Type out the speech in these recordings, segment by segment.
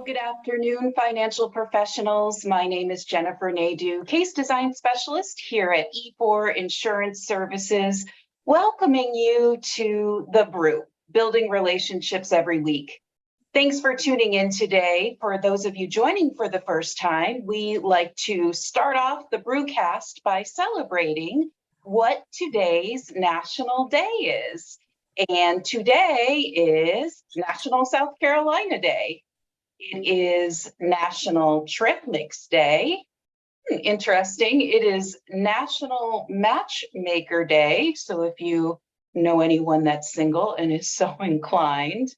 Well, good afternoon, financial professionals. My name is Jennifer Nadeau, case design specialist here at E4 Insurance Services, welcoming you to the BREW, Building Relationships Every Week. Thanks for tuning in today. For those of you joining for the first time, we like to start off the BREWcast by celebrating what today's National Day is. And today is National South Carolina Day. It is National Trip Mix Day. Interesting. It is National Matchmaker Day. So if you know anyone that's single and is so inclined.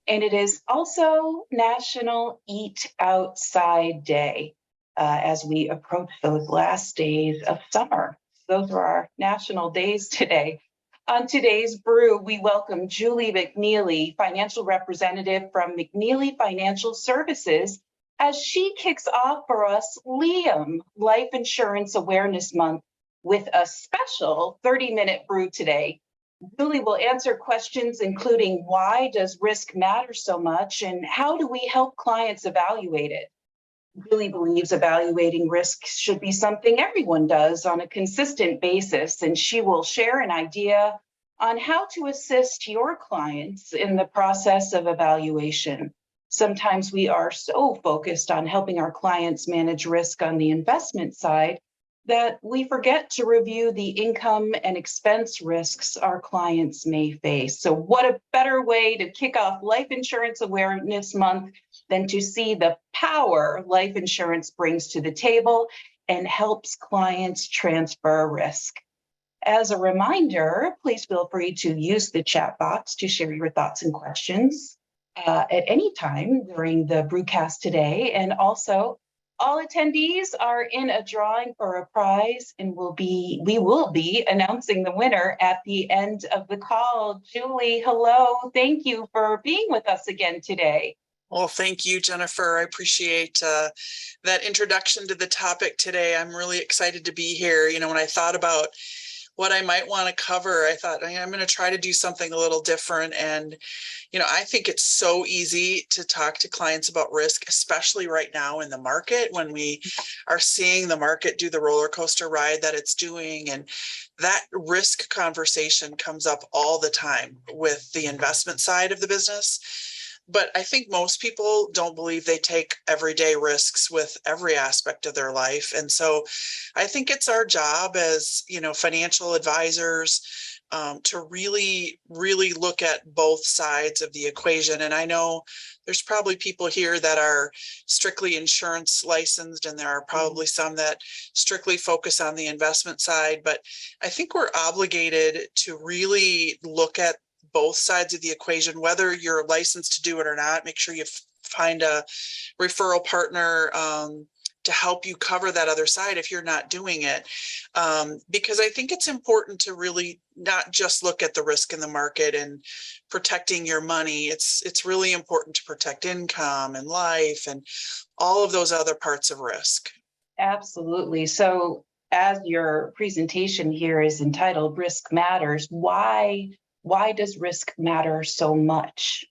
And it is also National Eat Outside Day as we approach those last days of summer. Those are our national days today. On today's BREW, we welcome Juli McNeely, financial representative from McNeely Financial Services, as she kicks off for us LIAM, Life Insurance Awareness Month, with a special 30-minute BREW today. Juli will answer questions including why does risk matter so much and how do we help clients evaluate it? Juli believes evaluating risk should be something everyone does on a consistent basis, and she will share an idea on how to assist your clients in the process of evaluation. Sometimes we are so focused on helping our clients manage risk on the investment side that we forget to review the income and expense risks our clients may face. So what a better way to kick off Life Insurance Awareness Month than to see the power life insurance brings to the table and helps clients transfer risk. As a reminder, please feel free to use the chat box to share your thoughts and questions at any time during the BREWcast today. And also, all attendees are in a drawing for a prize, and we will be announcing the winner at the end of the call. Juli, hello. Thank you for being with us again today. Well, thank you, Jennifer. I appreciate that introduction to the topic today. I'm really excited to be here. You know, when I thought about what I might want to cover, I thought I'm going to try to do something a little different. And, you know, I think it's so easy to talk to clients about risk, especially right now in the market when we are seeing the market do the roller coaster ride that it's doing. And that risk conversation comes up all the time with the investment side of the business. But I think most people don't believe they take everyday risks with every aspect of their life. And so I think it's our job as, you know, financial advisors to really look at both sides of the equation. And I know there's probably people here that are strictly insurance licensed, and there are probably some that strictly focus on the investment side. But I think we're obligated to really look at both sides of the equation, whether you're licensed to do it or not. Make sure you find a referral partner to help you cover that other side if you're not doing it. Because I think it's important to really not just look at the risk in the market and protecting your money. It's really important to protect income and life and all of those other parts of risk. Absolutely. So as your presentation here is entitled Risk Matters, why does risk matter so much?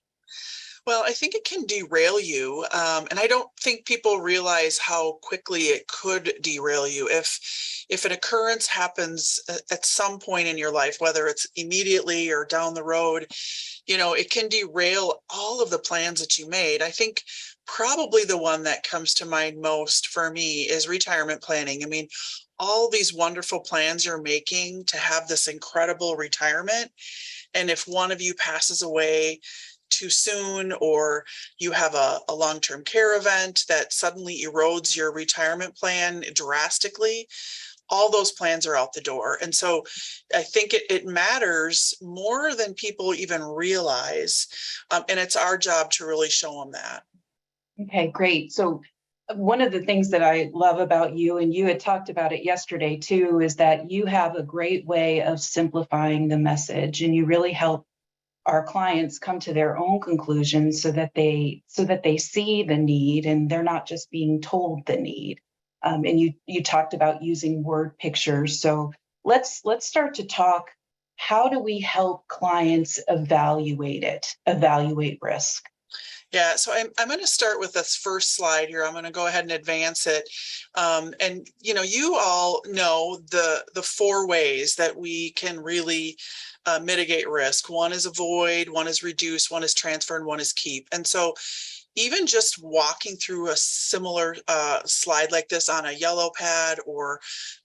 Well, I think it can derail you. And I don't think people realize how quickly it could derail you. If an occurrence happens at some point in your life, whether it's immediately or down the road, you know, it can derail all of the plans that you made. I think probably the one that comes to mind most for me is retirement planning. I mean, all these wonderful plans you're making to have this incredible retirement. And if one of you passes away too soon, or you have a long-term care event that suddenly erodes your retirement plan drastically, all those plans are out the door. And so I think it matters more than people even realize. And it's our job to really show them that. Okay, great. So one of the things that I love about you, and you had talked about it yesterday too, is that you have a great way of simplifying the message, and you really help our clients come to their own conclusions so that they see the need and they're not just being told the need. And you talked about using word pictures. So let's start to talk. How do we help clients evaluate risk? Yeah, so I'm going to start with this first slide here. I'm going to go ahead and advance it. And you all know the four ways that we can really mitigate risk. One is avoid, one is reduce, one is transfer, and one is keep. And so even just walking through a similar slide like this on a yellow pad or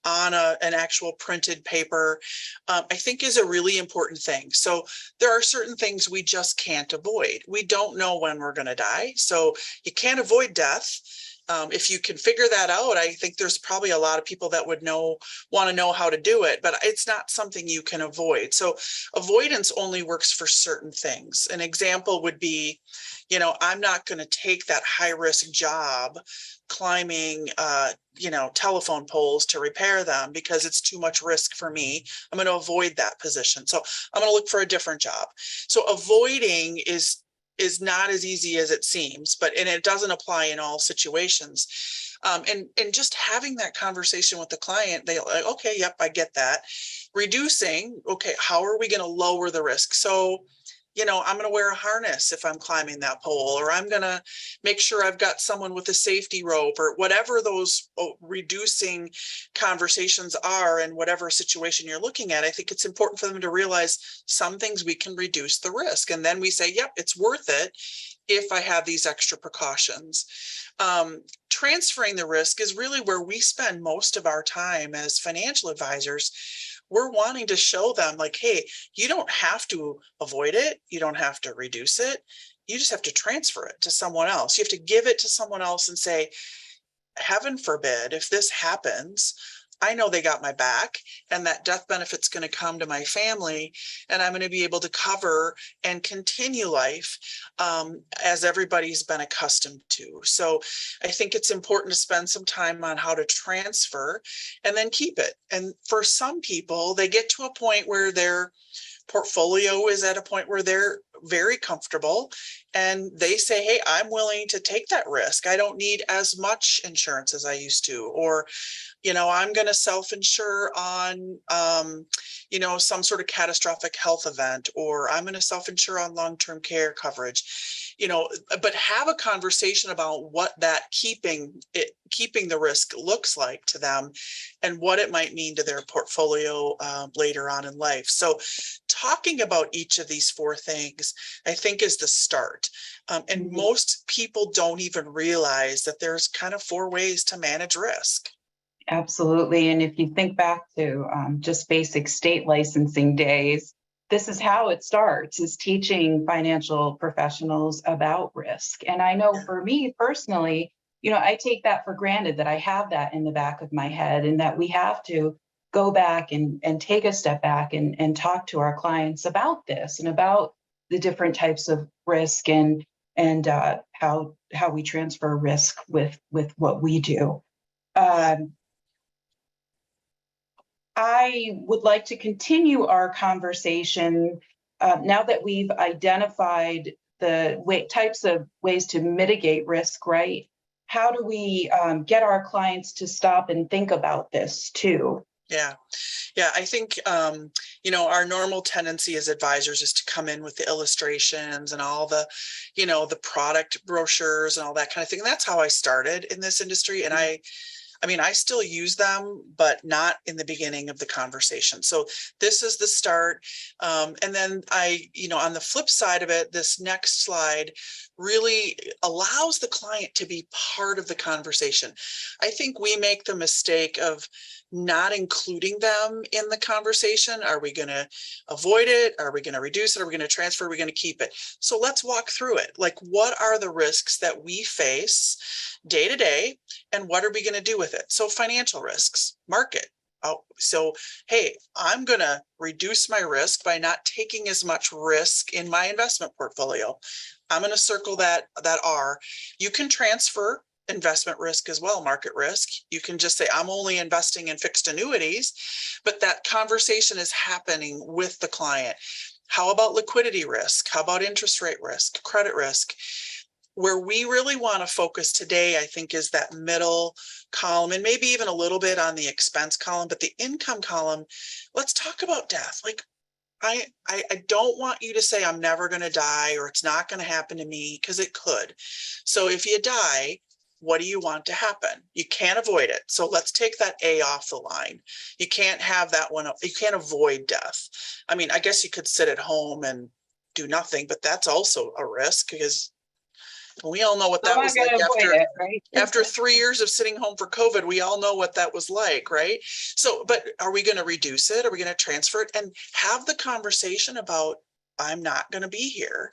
on an actual printed paper, I think is a really important thing. So there are certain things we just can't avoid. We don't know when we're going to die. So you can't avoid death. If you can figure that out, I think there's probably a lot of people that would want to know how to do it, but it's not something you can avoid. So avoidance only works for certain things. An example would be, I'm not going to take that high risk job climbing, telephone poles to repair them because it's too much risk for me. I'm going to avoid that position. So I'm going to look for a different job. So avoiding is not as easy as it seems, and it doesn't apply in all situations. And just having that conversation with the client, they like, okay, yep, I get that. Reducing, okay, how are we going to lower the risk? So, I'm going to wear a harness if I'm climbing that pole, or I'm going to make sure I've got someone with a safety rope, or whatever those reducing conversations are in whatever situation you're looking at. I think it's important for them to realize some things we can reduce the risk. And then we say, yep, it's worth it if I have these extra precautions. Transferring the risk is really where we spend most of our time as financial advisors. We're wanting to show them like, hey, you don't have to avoid it. You don't have to reduce it. You just have to transfer it to someone else. You have to give it to someone else and say, heaven forbid, if this happens, I know they got my back, and that death benefit's going to come to my family, and I'm going to be able to cover and continue life as everybody's been accustomed to. So I think it's important to spend some time on how to transfer and then keep it. And for some people, they get to a point where their portfolio is at a point where they're very comfortable and they say, hey, I'm willing to take that risk. I don't need as much insurance as I used to, or I'm going to self-insure on, some sort of catastrophic health event, or I'm going to self-insure on long-term care coverage, but have a conversation about what that keeping the risk looks like to them and what it might mean to their portfolio later on in life. So talking about each of these four things, I think, is the start. And most people don't even realize that there's kind of four ways to manage risk. Absolutely. And if you think back to just basic state licensing days, this is how it starts, is teaching financial professionals about risk. And I know for me personally, I take that for granted that I have that in the back of my head, and that we have to go back and take a step back and talk to our clients about this and about the different types of risk and how we transfer risk with what we do. I would like to continue our conversation now that we've identified the types of ways to mitigate risk, right? How do we get our clients to stop and think about this too? Yeah. I think, our normal tendency as advisors is to come in with the illustrations and all the, the product brochures and all that kind of thing. And that's how I started in this industry. And I still use them, but not in the beginning of the conversation. So this is the start. And then on the flip side of it, this next slide really allows the client to be part of the conversation. I think we make the mistake of not including them in the conversation. Are we going to avoid it? Are we going to reduce it? Are we going to transfer? Are we going to keep it? So let's walk through it. Like, what are the risks that we face day to day, and what are we going to do with it? So financial risks, market. So, hey, I'm going to reduce my risk by not taking as much risk in my investment portfolio. I'm going to circle that R. You can transfer investment risk as well, market risk. You can just say, I'm only investing in fixed annuities, but that conversation is happening with the client. How about liquidity risk? How about interest rate risk, credit risk? Where we really want to focus today, I think, is that middle column, and maybe even a little bit on the expense column, but the income column, let's talk about death. Like, I don't want you to say I'm never going to die or it's not going to happen to me, because it could. So if you die, what do you want to happen? You can't avoid it. So let's take that A off the line. You can't have that one. You can't avoid death. I mean, I guess you could sit at home and do nothing, but that's also a risk, because we all know what I'm that not was going like to avoid after it, right? after 3 years of sitting home for COVID. We all know what that was like, right? So, but are we going to reduce it? Are we going to transfer it and have the conversation about, I'm not going to be here?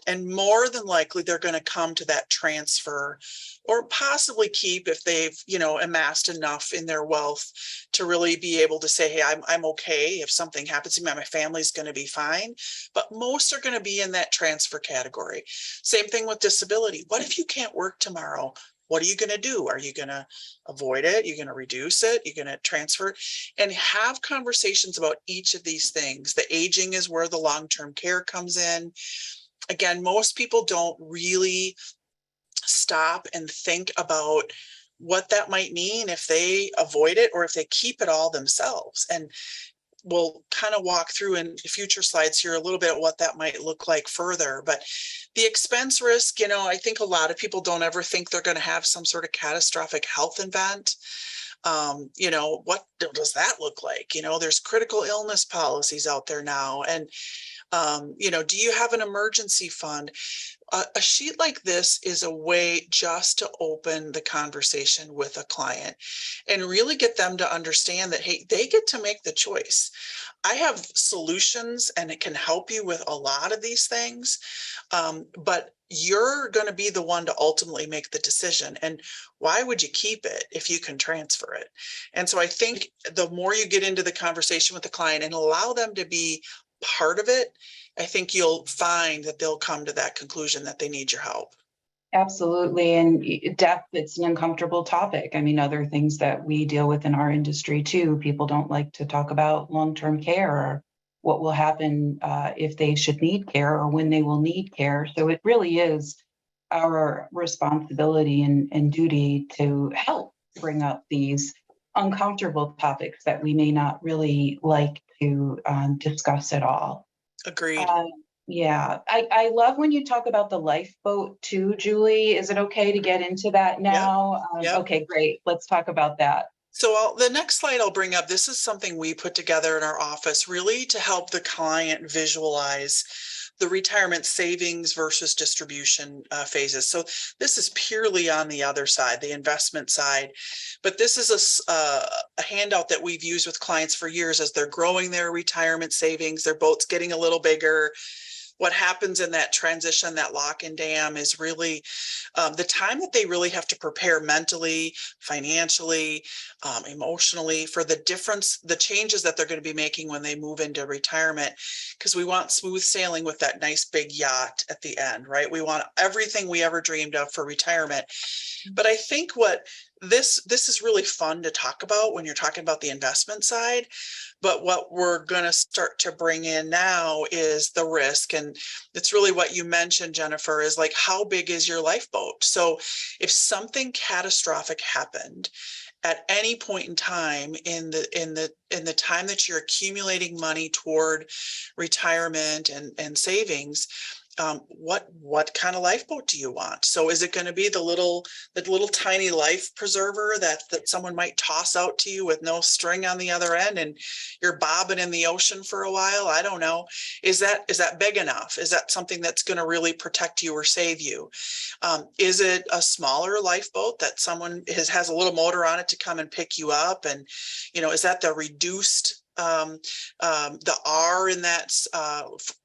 And more than likely, they're going to come to that transfer, or possibly keep if they've, amassed enough in their wealth to really be able to say, hey, I'm okay. If something happens to me, my family's going to be fine. But most are going to be in that transfer category. Same thing with disability. What if you can't work tomorrow? What are you going to do? Are you going to avoid it? You're going to reduce it? You're going to transfer it? And have conversations about each of these things. The aging is where the long-term care comes in. Again, most people don't really stop and think about what that might mean if they avoid it or if they keep it all themselves. And we'll kind of walk through in future slides here a little bit what that might look like further. But the expense risk, I think a lot of people don't ever think they're going to have some sort of catastrophic health event. What does that look like? There's critical illness policies out there now. And do you have an emergency fund? A sheet like this is a way just to open the conversation with a client and really get them to understand that, hey, they get to make the choice. I have solutions and it can help you with a lot of these things, but you're going to be the one to ultimately make the decision. And why would you keep it if you can transfer it? And so I think the more you get into the conversation with the client and allow them to be part of it, I think you'll find that they'll come to that conclusion that they need your help. Absolutely. And death, it's an uncomfortable topic. I mean, other things that we deal with in our industry too, people don't like to talk about long-term care or what will happen if they should need care or when they will need care. So it really is our responsibility and duty to help bring up these uncomfortable topics that we may not really like to discuss at all. Agreed. Yeah, I love when you talk about the lifeboat too, Julie. Is it okay to get into that Yep. now? Yep. Okay, great. Let's talk about that. So the next slide I'll bring up, this is something we put together in our office really to help the client visualize the retirement savings versus distribution phases. So this is purely on the other side, the investment side. But this is a handout that we've used with clients for years as they're growing their retirement savings, their boat's getting a little bigger. What happens in that transition, that lock and dam, is really the time that they really have to prepare mentally, financially, emotionally for the changes that they're going to be making when they move into retirement. Because we want smooth sailing with that nice big yacht at the end, right? We want everything we ever dreamed of for retirement. But I think what this is really fun to talk about when you're talking about the investment side. But what we're going to start to bring in now is the risk. And it's really what you mentioned, Jennifer, is like, how big is your lifeboat? So if something catastrophic happened at any point in time in the time that you're accumulating money toward retirement and savings, what kind of lifeboat do you want? So is it going to be the little tiny life preserver that someone might toss out to you with no string on the other end and you're bobbing in the ocean for a while? I don't know. Is that big enough? Is that something that's going to really protect you or save you? Is it a smaller lifeboat that someone has a little motor on it to come and pick you up? And, is that the reduced the R in that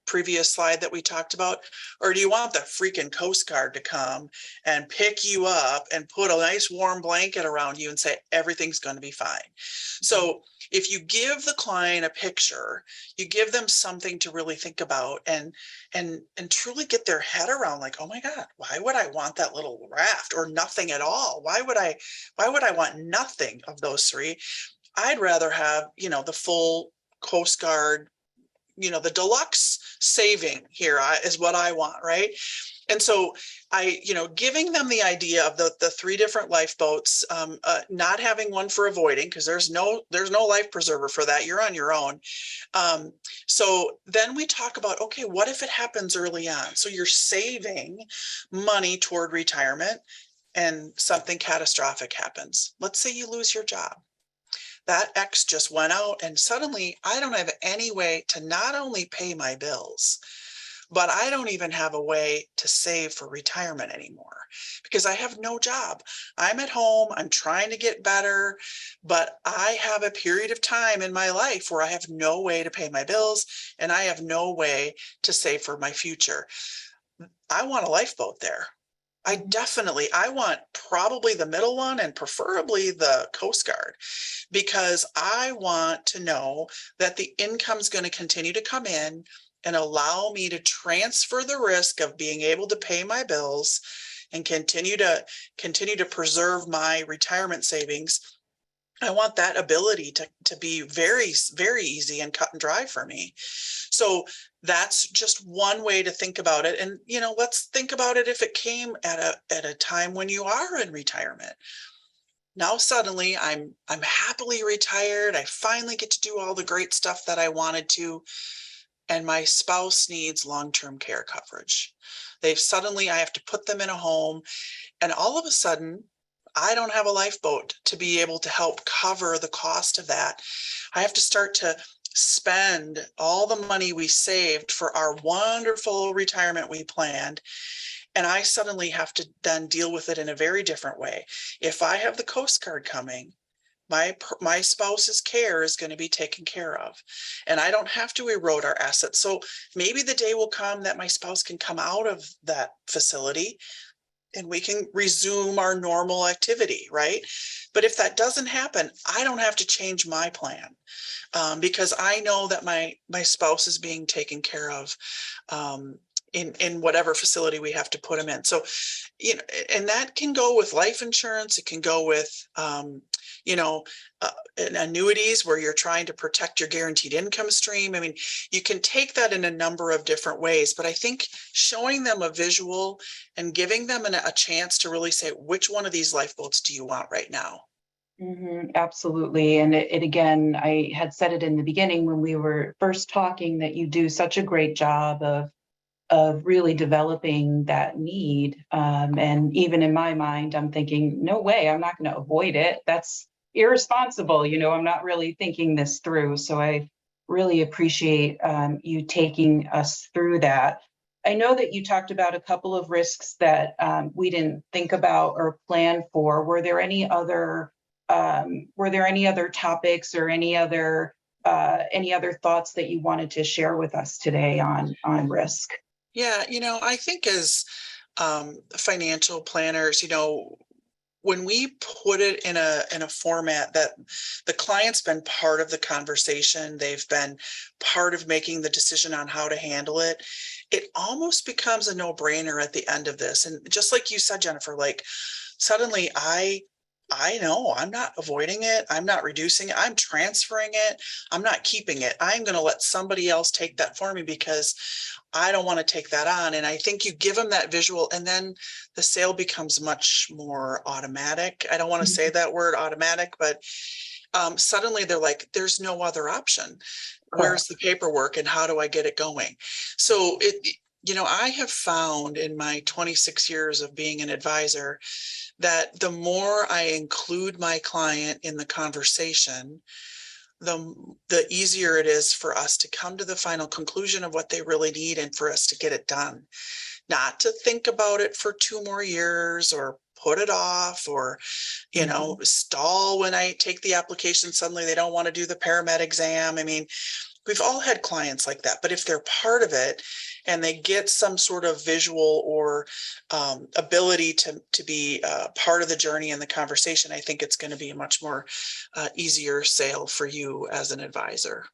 previous slide that we talked about? Or do you want the freaking Coast Guard to come and pick you up and put a nice warm blanket around you and say, everything's going to be fine? So if you give the client a picture, you give them something to really think about and truly get their head around, like, oh my God, why would I want that little raft or nothing at all? Why would I want nothing of those three? I'd rather have, the full Coast Guard, the deluxe saving here is what I want, right? And so giving them the idea of the three different lifeboats, not having one for avoiding, because there's no life preserver for that. You're on your own. So then we talk about, okay, what if it happens early on? So you're saving money toward retirement and something catastrophic happens. Let's say you lose your job. That X just went out and suddenly I don't have any way to not only pay my bills, but I don't even have a way to save for retirement anymore because I have no job. I'm at home, I'm trying to get better, but I have a period of time in my life where I have no way to pay my bills and I have no way to save for my future. I want a lifeboat there. I want probably the middle one and preferably the Coast Guard, because I want to know that the income's going to continue to come in and allow me to transfer the risk of being able to pay my bills and continue to preserve my retirement savings. I want that ability to be very, very easy and cut and dry for me. So that's just one way to think about it. And, let's think about it if it came at a time when you are in retirement. Now, suddenly I'm happily retired. I finally get to do all the great stuff that I wanted to. And my spouse needs long-term care coverage. I have to put them in a home. And all of a sudden, I don't have a lifeboat to be able to help cover the cost of that. I have to start to spend all the money we saved for our wonderful retirement we planned. And I suddenly have to then deal with it in a very different way. If I have the Coast Guard coming, my spouse's care is going to be taken care of, and I don't have to erode our assets. So maybe the day will come that my spouse can come out of that facility and we can resume our normal activity, right? But if that doesn't happen, I don't have to change my plan because I know that my spouse is being taken care of in whatever facility we have to put them in. So, and that can go with life insurance. It can go with, annuities where you're trying to protect your guaranteed income stream. I mean, you can take that in a number of different ways, but I think showing them a visual and giving them a chance to really say, which one of these lifeboats do you want right now? Absolutely. And it again, I had said it in the beginning when we were first talking that you do such a great job of really developing that need. And even in my mind, I'm thinking, no way, I'm not going to avoid it. That's irresponsible. I'm not really thinking this through. So I really appreciate you taking us through that. I know that you talked about a couple of risks that we didn't think about or plan for. Were there any other topics or any other thoughts that you wanted to share with us today on risk? Yeah, I think as financial planners, when we put it in a format that the client's been part of the conversation, they've been part of making the decision on how to handle it, it almost becomes a no-brainer at the end of this. And just like you said, Jennifer, like suddenly I know I'm not avoiding it. I'm not reducing it. I'm transferring it. I'm not keeping it. I'm going to let somebody else take that for me because I don't want to take that on. And I think you give them that visual and then the sale becomes much more automatic. I don't want to say that word automatic, but suddenly they're like, there's no other option. Where's the paperwork and how do I get it going? So I have found in my 26 years of being an advisor that the more I include my client in the conversation, the easier it is for us to come to the final conclusion of what they really need and for us to get it done. Not to think about it for 2 more years or put it off or, stall when I take the application. Suddenly they don't want to do the paramed exam. I mean, we've all had clients like that, but if they're part of it and they get some sort of visual or ability to be part of the journey and the conversation, I think it's going to be a much more easier sale for you as an advisor.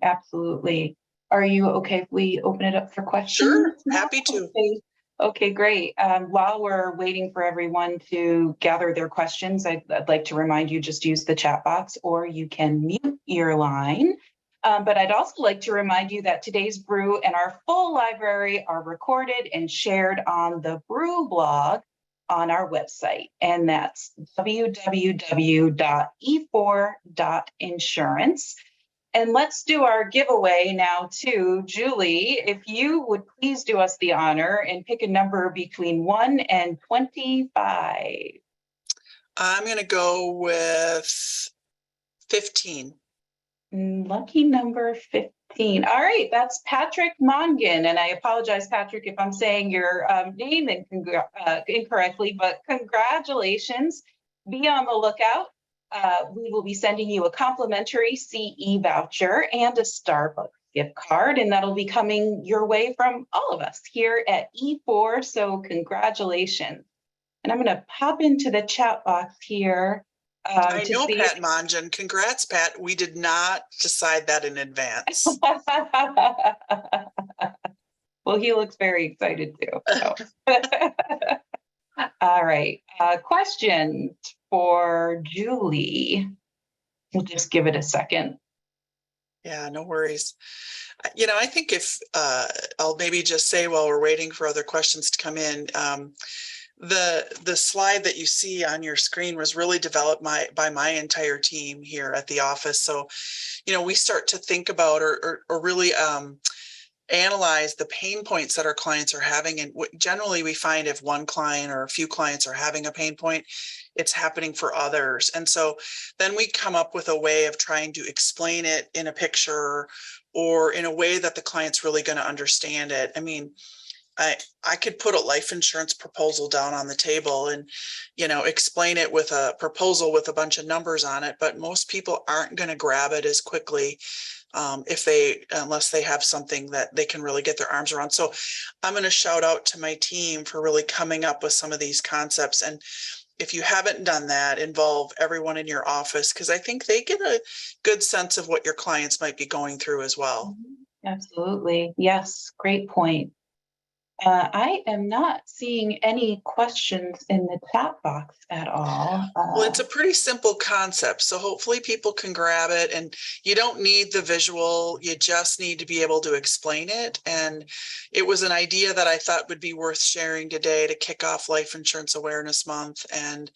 Absolutely. Are you okay if we open it up for questions? Sure, happy to. Okay, great. While we're waiting for everyone to gather their questions, I'd like to remind you just use the chat box or you can mute your line. But I'd also like to remind you that today's brew and our full library are recorded and shared on the BREW blog on our website, and that's www.e4.insurance. And let's do our giveaway now too. Julie, if you would please do us the honor and pick a number between 1 and 25. I'm going to go with 15. Lucky number 15. All right, that's Patrick Mongan. And I apologize, Patrick, if I'm saying your name incorrectly, but congratulations. Be on the lookout. We will be sending you a complimentary CE voucher and a Starbucks gift card, and that'll be coming your way from all of us here at E4. So congratulations. And I'm going to pop into the chat box here. I know Pat Mongan. Congrats, Pat. We did not decide that in advance. Well, he looks very excited too. So. All right. Question for Julie. We'll just give it a second. Yeah, no worries. I think if I'll maybe just say while we're waiting for other questions to come in, the slide that you see on your screen was really developed by my entire team here at the office. So, we start to think about or really analyze the pain points that our clients are having. And generally we find if one client or a few clients are having a pain point, it's happening for others. And so then we come up with a way of trying to explain it in a picture or in a way that the client's really going to understand it. I mean, I could put a life insurance proposal down on the table and, explain it with a proposal with a bunch of numbers on it, but most people aren't going to grab it as quickly unless they have something that they can really get their arms around. So I'm going to shout out to my team for really coming up with some of these concepts. And if you haven't done that, involve everyone in your office, because I think they get a good sense of what your clients might be going through as well. Absolutely. Yes. Great point. I am not seeing any questions in the chat box at all. Well, it's a pretty simple concept, so hopefully people can grab it, and you don't need the visual, you just need to be able to explain it. And it was an idea that I thought would be worth sharing today to kick off Life Insurance Awareness Month. And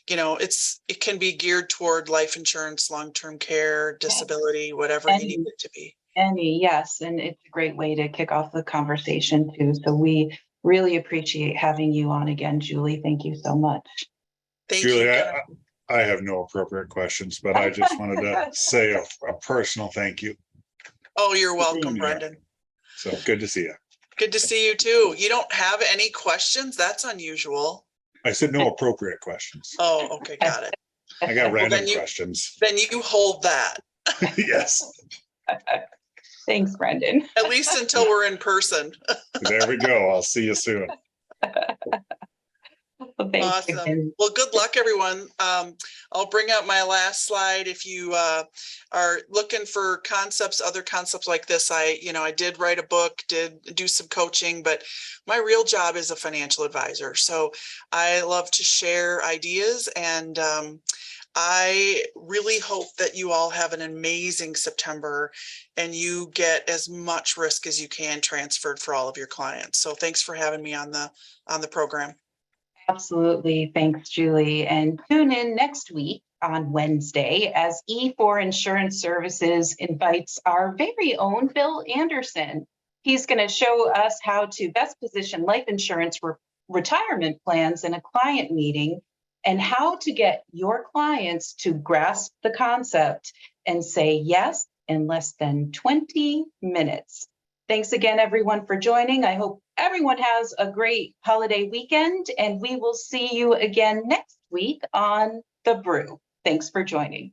it can be geared toward life insurance, long-term care, disability, whatever you need it to be. Yes, and it's a great way to kick off the conversation too. So we really appreciate having you on again, Julie. Thank you so much. Thank Julie, you. I have no appropriate questions, but I just wanted to say a personal thank you. Oh, you're welcome, Brendan. So good to see you. Good to see you too. You don't have any questions? That's unusual. I said no appropriate questions. Oh, okay, got it. I got random questions. Then you hold that. Yes. Thanks, Brendan. At least until we're in person. There we go. I'll see you soon. Well, awesome. Well, good luck, everyone. I'll bring up my last slide. If you are looking for concepts, other concepts like this, I did write a book, did do some coaching, but my real job is a financial advisor. So I love to share ideas, and I really hope that you all have an amazing September and you get as much risk as you can transferred for all of your clients. So thanks for having me on the program. Absolutely. Thanks, Julie. And tune in next week on Wednesday as E4 Insurance Services invites our very own Bill Anderson. He's going to show us how to best position life insurance retirement plans in a client meeting, and how to get your clients to grasp the concept and say yes in less than 20 minutes. Thanks again, everyone, for joining. I hope everyone has a great holiday weekend, and we will see you again next week on The Brew. Thanks for joining.